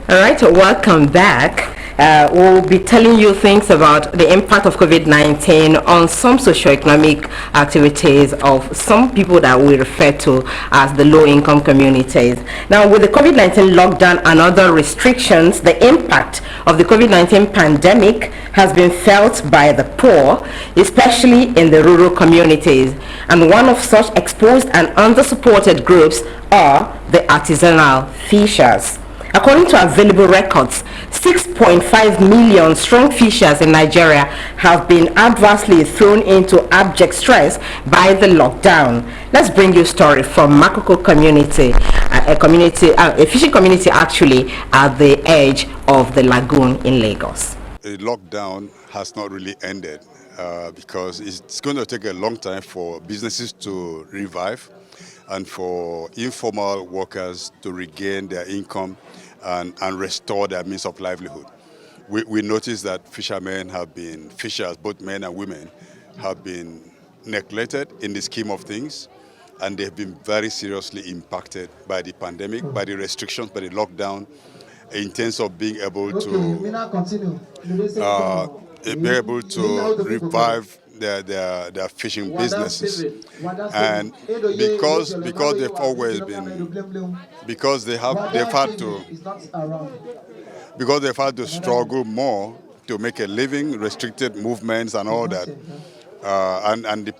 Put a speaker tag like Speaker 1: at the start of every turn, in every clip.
Speaker 1: All right, welcome back. We'll be telling you things about the impact of COVID-19 on some socioeconomic activities of some people that we refer to as the low-income communities. Now, with the COVID-19 lockdown and other restrictions, the impact of the COVID-19 pandemic has been felt by the poor, especially in the rural communities. And one of such exposed and under-supported groups are the artisanal fishers. According to available records, 6.5 million strong fishers in Nigeria have been adversely thrown into abject stress by the lockdown. Let's bring you a story from Makoko community, a fishing community actually at the edge of the lagoon in Lagos.
Speaker 2: The lockdown has not really ended because it's going to take a long time for businesses to revive and for informal workers to regain their income and restore their means of livelihood. We noticed that fishers, both men and women, have been neglected in the scheme of things, and they've been very seriously impacted by the pandemic, by the restrictions, by the lockdown, in terms of being able to revive their fishing businesses. And because they've always been because they've had to struggle more to make a living, restricted movements and all that, and the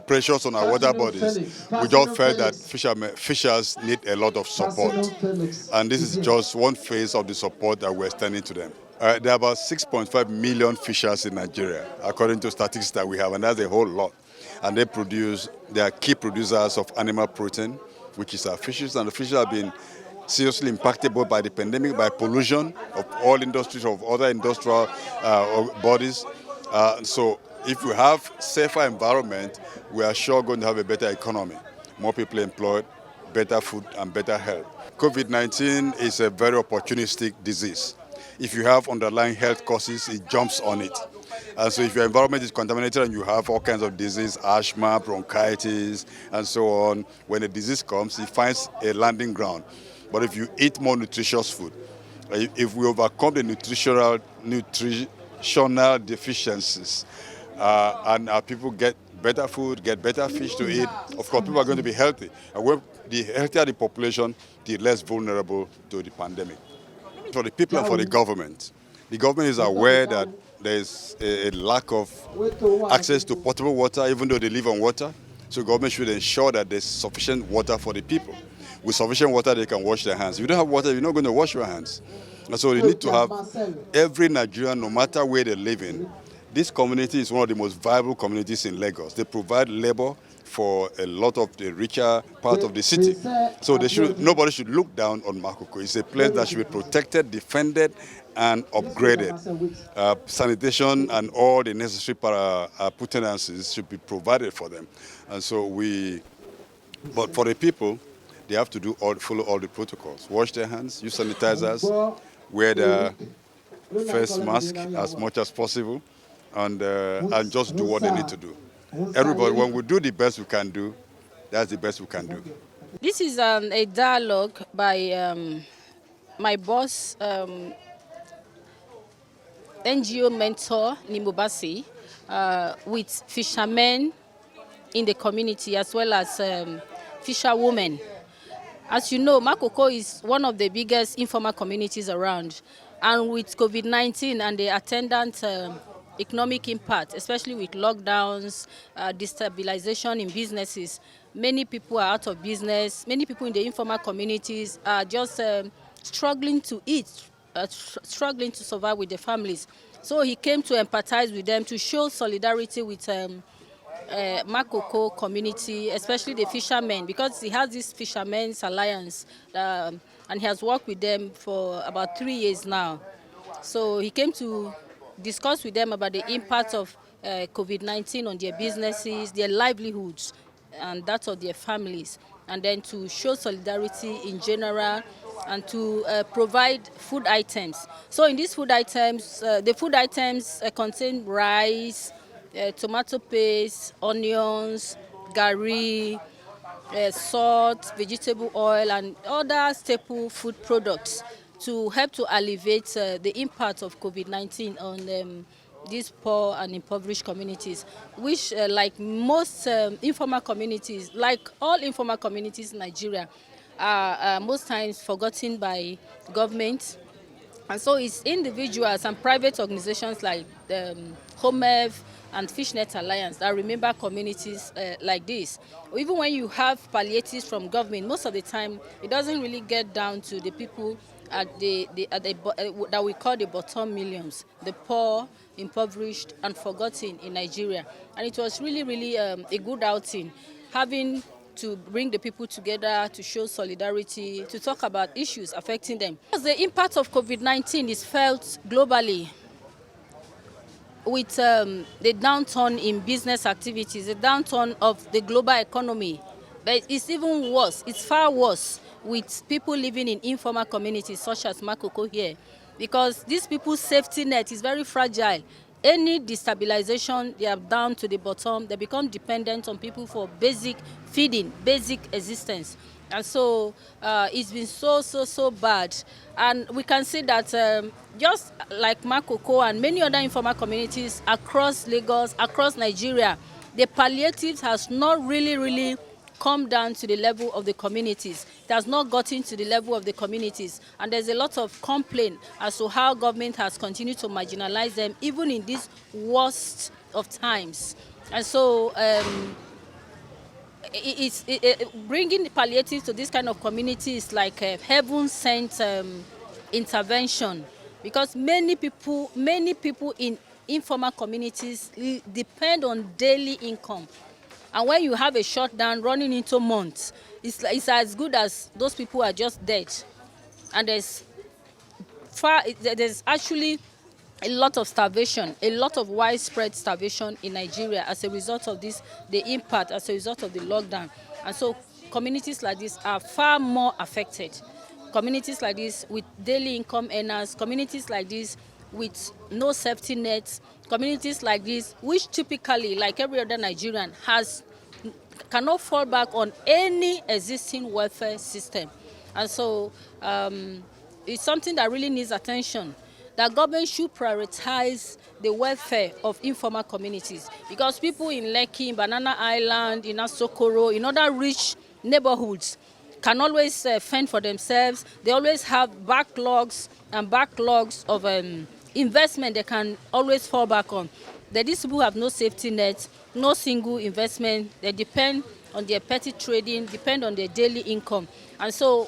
Speaker 2: pressures on our water bodies, we just felt that fishers need a lot of support. And this is just one phase of the support that we're extending to them. There are about 6.5 million fishers in Nigeria, according to statistics that we have, and that's a whole lot. And they are key producers of animal protein, which is our fishes, and the fishes have been seriously impacted both by the pandemic, by pollution of all industries, of other industrial bodies. So if we have safer environment, we are sure going to have a better economy, more people employed, better food and better health. COVID-19 is a very opportunistic disease. If you have underlying health causes, it jumps on it. And so if your environment is contaminated and you have all kinds of disease, asthma, bronchitis, and so on, when a disease comes, it finds a landing ground. But if you eat more nutritious food, if we overcome the nutritional deficiencies, and our people get better food, get better fish to eat, of course people are going to be healthy. And the healthier the population, the less vulnerable to the pandemic. For the people and for the government is aware that there is a lack of access to potable water, even though they live on water. So government should ensure that there's sufficient water for the people. With sufficient water, they can wash their hands. If you don't have water, you're not going to wash your hands. And so you need to have every Nigerian, no matter where they live in. This community is one of the most viable communities in Lagos. They provide labor for a lot of the richer part of the city. So nobody should look down on Makoko. It's a place that should be protected, defended, and upgraded. Sanitation and all the necessary appurtenances should be provided for them. And so but for the people, they have to follow all the protocols. Wash their hands, use sanitizers, wear their face mask as much as possible, and just do what they need to do. Everybody, when we do the best we can do, that's the best we can do.
Speaker 3: This is a dialogue by my boss, NGO mentor Nimobasi, with fishermen in the community as well as fisherwomen. As you know, Makoko is one of the biggest informal communities around, and with COVID-19 and the attendant economic impact, especially with lockdowns, destabilization in businesses, many people are out of business. Many people in the informal communities are just struggling to eat, struggling to survive with their families. So he came to empathize with them, to show solidarity with Makoko community, especially the fishermen, because he has this Fishermen's Alliance, and he has worked with them for about 3 years now. So he came to discuss with them about the impact of COVID-19 on their businesses, their livelihoods, and that of their families, and then to show solidarity in general and to provide food items. So in these food items, the food items contain rice, tomato paste, onions, gari, salt, vegetable oil, and other staple food products. to help to alleviate the impact of COVID-19 on these poor and impoverished communities, which like most informal communities, like all informal communities in Nigeria, are most times forgotten by government. And so it's individuals and private organizations like Homef and Fishnet Alliance that remember communities like this. Even when you have palliatives from government, most of the time it doesn't really get down to the people at that we call the bottom millions, the poor, impoverished and forgotten in Nigeria. And it was really a good outing, having to bring the people together, to show solidarity, to talk about issues affecting them. The impact of COVID-19 is felt globally with the downturn in business activities, the downturn of the global economy. But it's even worse, it's far worse with people living in informal communities such as Makoko here, because these people's safety net is very fragile. Any destabilization, they are down to the bottom. They become dependent on people for basic feeding, basic existence. And so it's been so bad. And we can see that just like Makoko and many other informal communities across Lagos, across Nigeria, the palliatives has not really come down to the level of the communities. It has not gotten to the level of the communities. And there's a lot of complaint as to how government has continued to marginalize them, even in this worst of times. And so bringing palliatives to this kind of community is like a heaven-sent intervention, because many people in informal communities depend on daily income. And when you have a shutdown running into months, it's as good as those people are just dead. And there's actually a lot of starvation, a lot of widespread starvation in Nigeria as a result of this, the impact as a result of the lockdown. And so communities like this are far more affected. Communities like this with daily income earners, communities like this with no safety nets, communities like this, which typically, like every other Nigerian, cannot fall back on any existing welfare system. And so it's something that really needs attention. That government should prioritize the welfare of informal communities, because people in Lekki, in Banana Island, in Asokoro, in other rich neighborhoods can always fend for themselves. They always have backlogs of investment they can always fall back on. These people have no safety net, no single investment. They depend on their petty trading, depend on their daily income. And so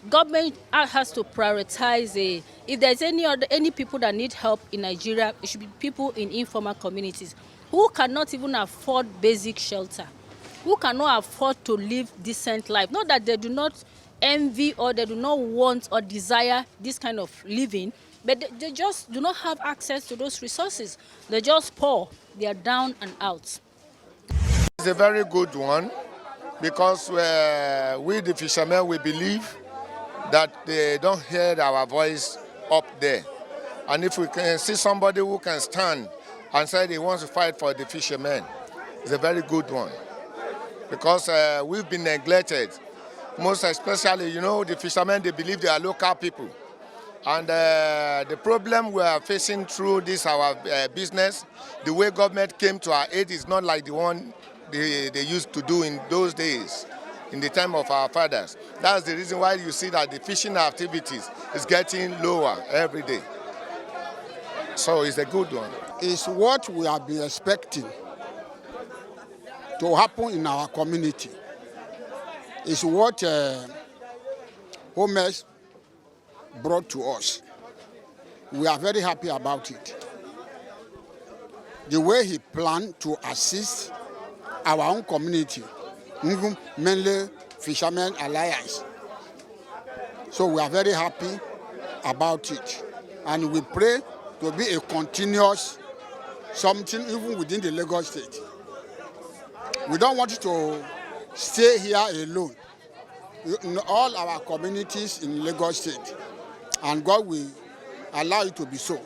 Speaker 3: government has to prioritize if there's any people that need help in Nigeria, it should be people in informal communities who cannot even afford basic shelter, who cannot afford to live decent life. Not that they do not envy or they do not want or desire this kind of living, but they just do not have access to those resources. They're just poor. They are down and out.
Speaker 4: It's a very good one, because we the fishermen, we believe that they don't hear our voice up there. And if we can see somebody who can stand and say he wants to fight for the fishermen, it's a very good one. Because we've been neglected. Most especially, the fishermen, they believe they are local people. And the problem we are facing through this, our business, the way government came to our aid is not like the one they used to do in those days, in the time of our fathers. That's the reason why you see that the fishing activities is getting lower every day. So it's a good one.
Speaker 5: It's what we have been expecting to happen in our community. It's what Homef brought to us. We are very happy about it. The way he planned to assist our own community, mainly Fishermen Alliance. So we are very happy about it. And we pray to be a continuous something even within the Lagos state. We don't want to stay here alone. In all our communities in Lagos state, and God will allow it to be so.